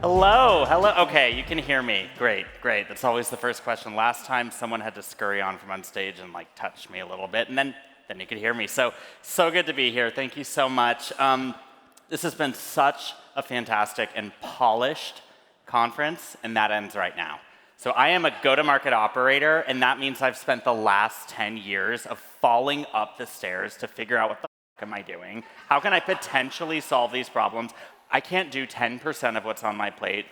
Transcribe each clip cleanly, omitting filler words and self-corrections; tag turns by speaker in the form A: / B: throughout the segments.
A: Hello, hello. Okay, you can hear me. Great, great. That's always the first question. Last time someone had to scurry on from on stage and like touch me a little bit, and then you could hear me. So good to be here. Thank you so much. This has been such a fantastic and polished conference, and that ends right now. So I am a go-to-market operator, and that means I've spent the last 10 years of falling up the stairs to figure out what the am I doing? How can I potentially solve these problems? I can't do 10% of what's on my plate.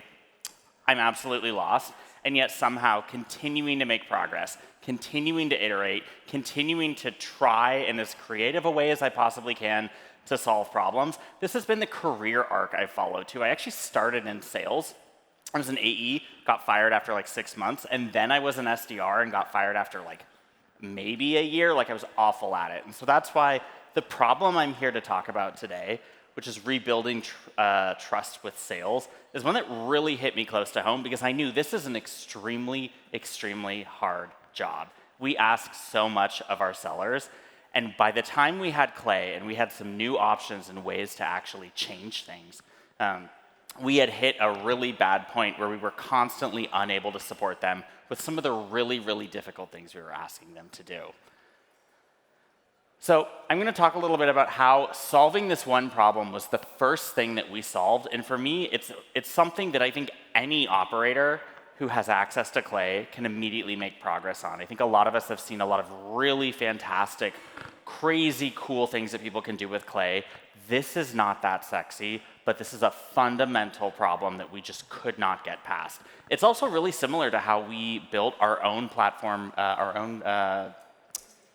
A: I'm absolutely lost, and yet somehow continuing to make progress, continuing to iterate, continuing to try in as creative a way as I possibly can to solve problems. This has been the career arc I've followed too. I actually started in sales. I was an AE, got fired after like 6 months, and then I was an SDR and got fired after like maybe a year. Like I was awful at it. And so that's why the problem I'm here to talk about today, which is rebuilding trust with sales, is one that really hit me close to home because I knew this is an extremely, extremely hard job. We ask so much of our sellers, and by the time we had Clay and we had some new options and ways to actually change things, we had hit a really bad point where we were constantly unable to support them with some of the really, really difficult things we were asking them to do. So I'm going to talk a little bit about how solving this one problem was the first thing that we solved. And for me, it's something that I think any operator who has access to Clay can immediately make progress on. I think a lot of us have seen a lot of really fantastic, crazy cool things that people can do with Clay. This is not that sexy, but this is a fundamental problem that we just could not get past. It's also really similar to how we built our own platform, our own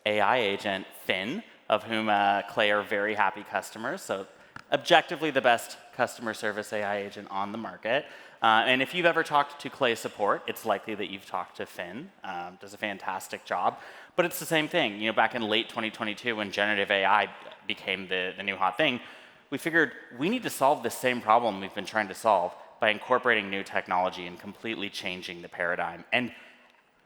A: AI agent, Finn, of whom Clay are very happy customers. So objectively the best customer service AI agent on the market. And if you've ever talked to Clay support, it's likely that you've talked to Finn. Does a fantastic job. But it's the same thing. You know, back in late 2022 when generative AI became the new hot thing, we figured we need to solve the same problem we've been trying to solve by incorporating new technology and completely changing the paradigm. And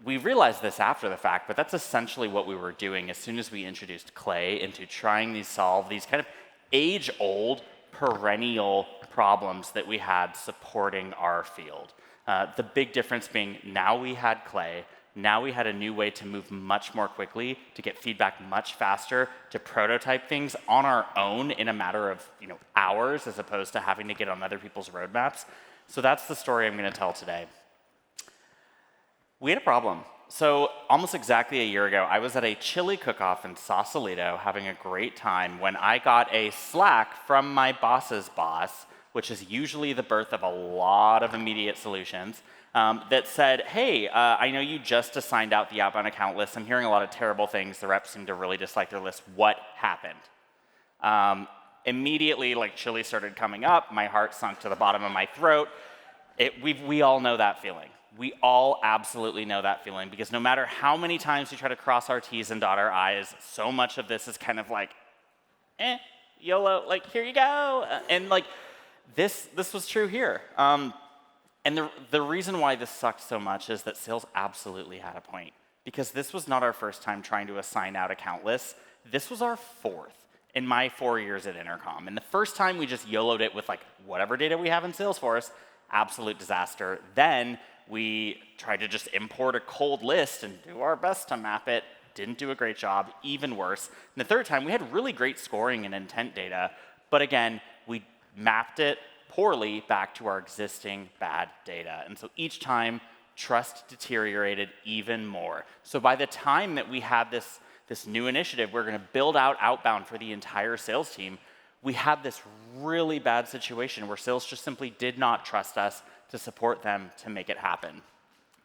A: we realized this after the fact, but that's essentially what we were doing as soon as we introduced Clay into trying to solve these kind of age-old, perennial problems that we had supporting our field. The big difference being now we had Clay, now we had a new way to move much more quickly, to get feedback much faster, to prototype things on our own in a matter of hours as opposed to having to get on other people's roadmaps. So that's the story I'm going to tell today. We had a problem. So almost exactly a year ago, I was at a chili cook-off in Sausalito having a great time when I got a Slack from my boss's boss, which is usually the birth of a lot of immediate solutions, that said, hey, I know you just assigned out the outbound account list. I'm hearing a lot of terrible things. The reps seem to really dislike their list. What happened? Immediately, like chili started coming up. My heart sunk to the bottom of my throat. We all know that feeling. We all absolutely know that feeling because no matter how many times we try to cross our T's and dot our I's, so much of this is kind of like, YOLO, like, here you go. And like, this was true here. And the reason why this sucked so much is that sales absolutely had a point because this was not our first time trying to assign out account lists. This was our fourth in my 4 years at Intercom. And the first time we just YOLO'd it with like whatever data we have in Salesforce, absolute disaster. Then we tried to just import a cold list and do our best to map it. Didn't do a great job, even worse. And the third time, we had really great scoring and intent data, but again, we mapped it poorly back to our existing bad data. And so each time, trust deteriorated even more. So by the time that we had this new initiative, we're going to build out outbound for the entire sales team, we had this really bad situation where sales just simply did not trust us to support them to make it happen.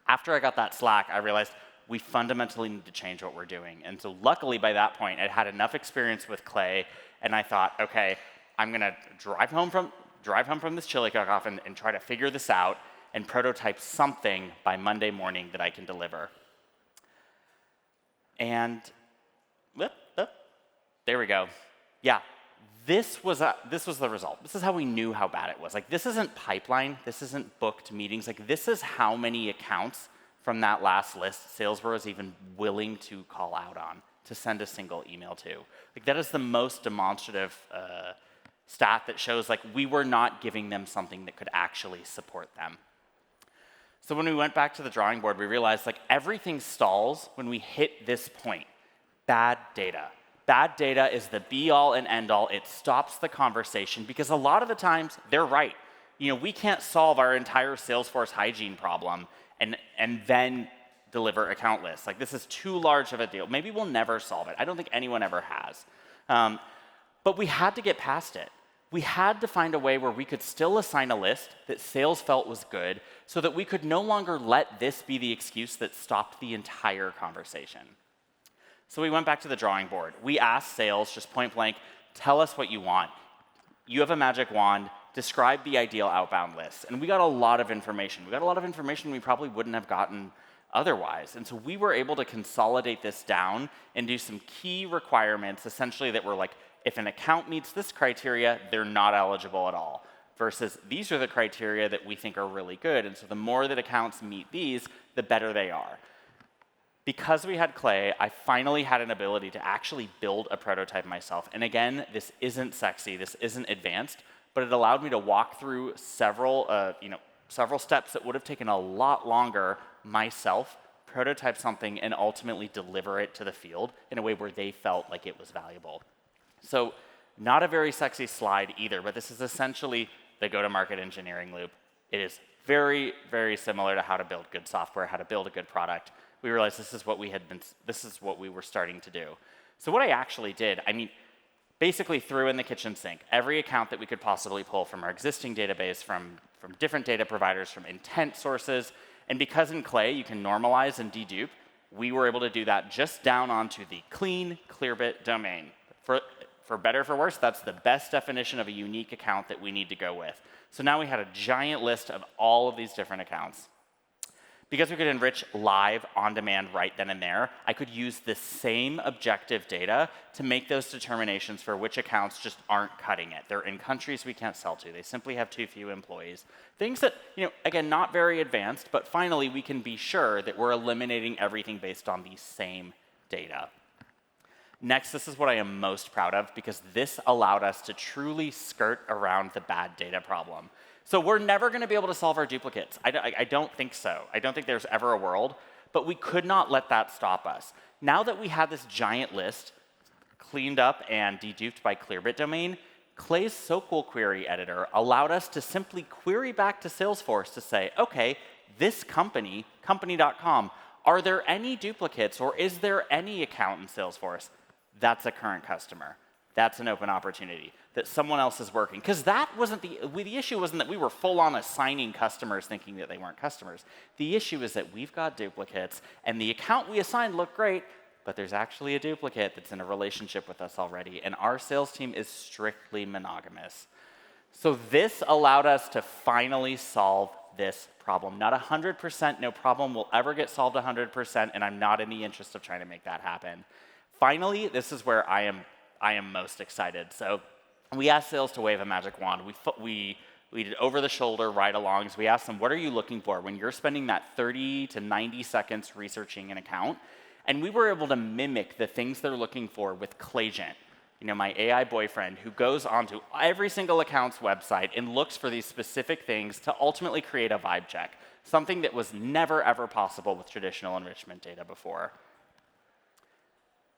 A: After I got that Slack, I realized we fundamentally need to change what we're doing. And so luckily by that point, I'd had enough experience with Clay, and I thought, okay, I'm going to drive home from this chili cook-off and try to figure this out and prototype something by Monday morning that I can deliver. And there we go. Yeah. This was the result. This is how we knew how bad it was. Like, this isn't pipeline. This isn't booked meetings. Like, this is how many accounts from that last list Salesforce was even willing to call out on, to send a single email to. Like, that is the most demonstrative stat that shows like we were not giving them something that could actually support them. So when we went back to the drawing board, we realized like everything stalls when we hit this point, bad data. Bad data is the be-all and end-all. It stops the conversation because a lot of the times they're right. We can't solve our entire Salesforce hygiene problem and then deliver account lists. Like this is too large of a deal. Maybe we'll never solve it. I don't think anyone ever has. But we had to get past it. We had to find a way where we could still assign a list that sales felt was good so that we could no longer let this be the excuse that stopped the entire conversation. So we went back to the drawing board. We asked sales, just point blank, tell us what you want. You have a magic wand, describe the ideal outbound list. And we got a lot of information. We got a lot of information we probably wouldn't have gotten otherwise. And so we were able to consolidate this down and do some key requirements, essentially that were like, if an account meets this criteria, they're not eligible at all. Versus these are the criteria that we think are really good. And so the more that accounts meet these, the better they are. Because we had Clay, I finally had an ability to actually build a prototype myself. And again, this isn't sexy, this isn't advanced, but it allowed me to walk through several steps that would have taken a lot longer myself, prototype something, and ultimately deliver it to the field in a way where they felt like it was valuable. So not a very sexy slide either, but this is essentially the go-to-market engineering loop. It is very, very similar to how to build good software, how to build a good product. We realized this is what we were starting to do. So what I actually did, basically threw in the kitchen sink every account that we could possibly pull from our existing database, from different data providers, from intent sources. And because in Clay you can normalize and dedupe, we were able to do that just down onto the clean Clearbit domain. For better or for worse, that's the best definition of a unique account that we need to go with. So now we had a giant list of all of these different accounts. Because we could enrich live, on demand, right then and there, I could use the same objective data to make those determinations for which accounts just aren't cutting it. They're in countries we can't sell to. They simply have too few employees. Things that, again, not very advanced, but finally we can be sure that we're eliminating everything based on the same data. Next, this is what I am most proud of because this allowed us to truly skirt around the bad data problem. So we're never going to be able to solve our duplicates. I don't think so. I don't think there's ever a world, but we could not let that stop us. Now that we have this giant list cleaned up and deduped by Clearbit domain, Clay's SQL query editor allowed us to simply query back to Salesforce to say, okay, this company, company.com, are there any duplicates or is there any account in Salesforce? That's a current customer. That's an open opportunity that someone else is working. Because that wasn't the issue wasn't that we were full on assigning customers thinking that they weren't customers. The issue is that we've got duplicates and the account we assigned looked great, but there's actually a duplicate that's in a relationship with us already. And our sales team is strictly monogamous. So this allowed us to finally solve this problem. Not 100%, no problem will ever get solved 100%, and I'm not in the interest of trying to make that happen. Finally, this is where I am most excited. So we asked sales to wave a magic wand. We did over-the-shoulder ride-alongs. We asked them, what are you looking for when you're spending that 30 to 90 seconds researching an account? And we were able to mimic the things they're looking for with Claygent, my AI boyfriend who goes onto every single account's website and looks for these specific things to ultimately create a vibe check, something that was never, ever possible with traditional enrichment data before.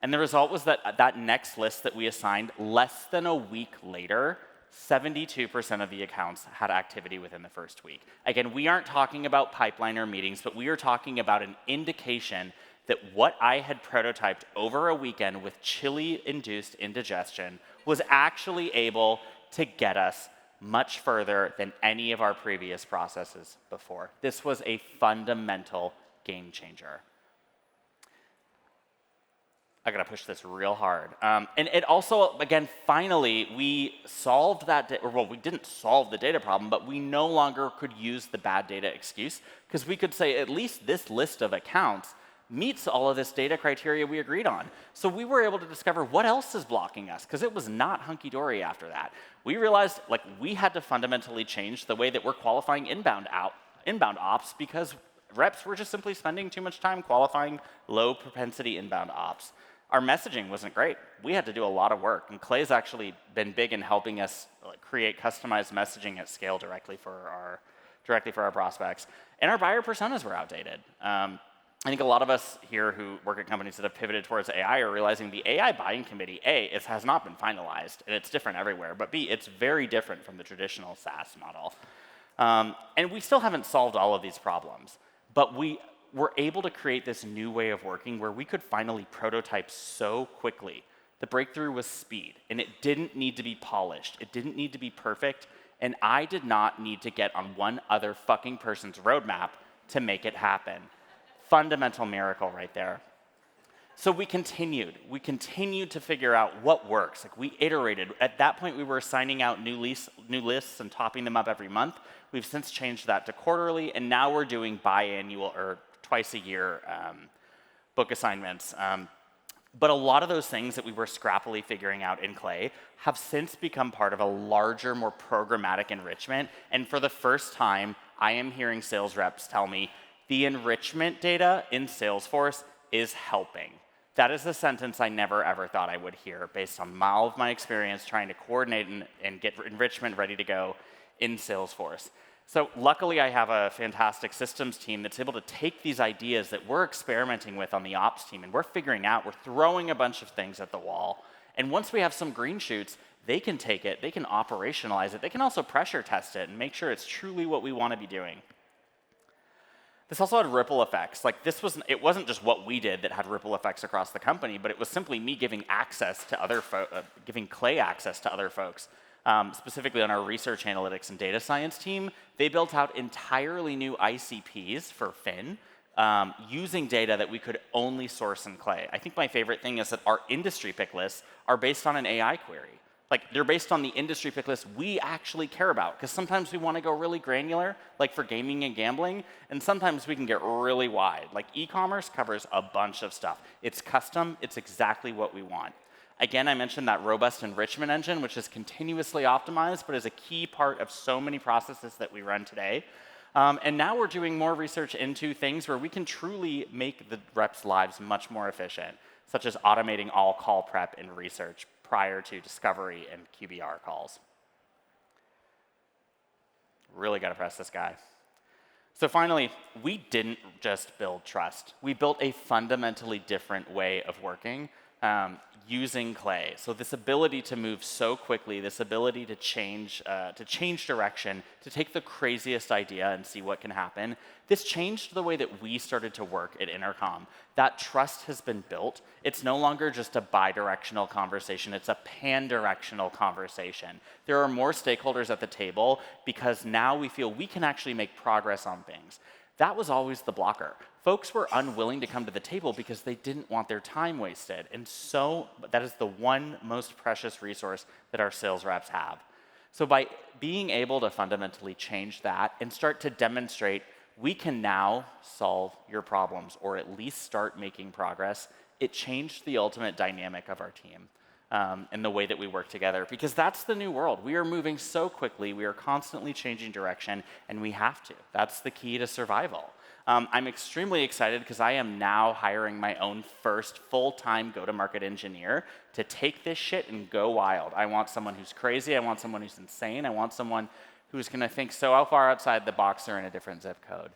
A: And the result was that next list that we assigned, less than a week later, 72% of the accounts had activity within the first week. Again, we aren't talking about pipeline or meetings, but we are talking about an indication that what I had prototyped over a weekend with chili-induced indigestion was actually able to get us much further than any of our previous processes before. This was a fundamental game changer. I gotta push this real hard. And it also, again, finally, we solved that, we didn't solve the data problem, but we no longer could use the bad data excuse, because we could say at least this list of accounts meets all of this data criteria we agreed on. So we were able to discover what else is blocking us, because it was not hunky-dory after that. We realized we had to fundamentally change the way that we're qualifying inbound ops, because reps were just simply spending too much time qualifying low-propensity inbound ops. our messaging wasn't great. We had to do a lot of work, and Clay's actually been big in helping us create customized messaging at scale directly for our prospects. And our buyer personas were outdated. I think a lot of us here who work at companies that have pivoted towards AI are realizing the AI buying committee, A, it has not been finalized, and it's different everywhere, but B, it's very different from the traditional SaaS model. And we still haven't solved all of these problems, but we were able to create this new way of working where we could finally prototype so quickly. The breakthrough was speed, and it didn't need to be polished. It didn't need to be perfect, and I did not need to get on one other fucking person's roadmap to make it happen. Fundamental miracle right there. So we continued to figure out what works. Like, we iterated. At that point, we were signing out new lists and topping them up every month. We've since changed that to quarterly, and now we're doing biannual or twice a year book assignments. But a lot of those things that we were scrappily figuring out in Clay have since become part of a larger, more programmatic enrichment. And for the first time, I am hearing sales reps tell me the enrichment data in Salesforce is helping. That is a sentence I never ever thought I would hear based on all of my experience trying to coordinate and get enrichment ready to go in Salesforce. So luckily, I have a fantastic systems team that's able to take these ideas that we're experimenting with on the ops team, and we're figuring out, we're throwing a bunch of things at the wall. And once we have some green shoots, they can take it, they can operationalize it, they can also pressure test it and make sure it's truly what we want to be doing. This also had ripple effects. Like, it wasn't just what we did that had ripple effects across the company, but it was simply me giving access to other giving Clay access to other folks. Specifically on our research analytics and data science team, they built out entirely new ICPs for Fin using data that we could only source in Clay. I think my favorite thing is that our industry pick lists are based on an AI query. Like, they're based on the industry pick list we actually care about, because sometimes we want to go really granular, like for gaming and gambling, and sometimes we can get really wide. Like, e-commerce covers a bunch of stuff. It's custom, it's exactly what we want. Again, I mentioned that robust enrichment engine, which is continuously optimized, but is a key part of so many processes that we run today. And now we're doing more research into things where we can truly make the reps' lives much more efficient, such as automating all call prep and research prior to discovery and QBR calls. Really got to press this guy. So finally, we didn't just build trust. We built a fundamentally different way of working using Clay. So this ability to move so quickly, this ability to change direction, to take the craziest idea and see what can happen, this changed the way that we started to work at Intercom. That trust has been built. It's no longer just a bi-directional conversation, it's a pan-directional conversation. There are more stakeholders at the table because now we feel we can actually make progress on things. That was always the blocker. Folks were unwilling to come to the table because they didn't want their time wasted. And so that is the one most precious resource that our sales reps have. So by being able to fundamentally change that and start to demonstrate we can now solve your problems or at least start making progress, it changed the ultimate dynamic of our team and the way that we work together, because that's the new world. We are moving so quickly, we are constantly changing direction, and we have to. That's the key to survival. I'm extremely excited because I am now hiring my own first full-time go-to-market engineer to take this shit and go wild. I want someone who's crazy, I want someone who's insane, I want someone who's gonna think so far outside the box they're in a different zip code.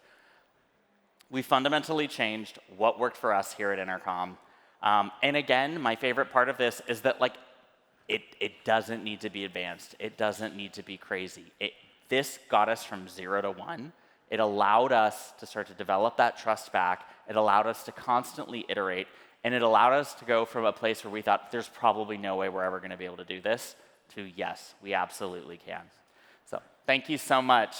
A: We fundamentally changed what worked for us here at Intercom. And again, my favorite part of this is that, like, it doesn't need to be advanced. It doesn't need to be crazy. This got us from 0 to 1. It allowed us to start to develop that trust back. It allowed us to constantly iterate. And it allowed us to go from a place where we thought there's probably no way we're ever going to be able to do this to yes, we absolutely can. So thank you so much.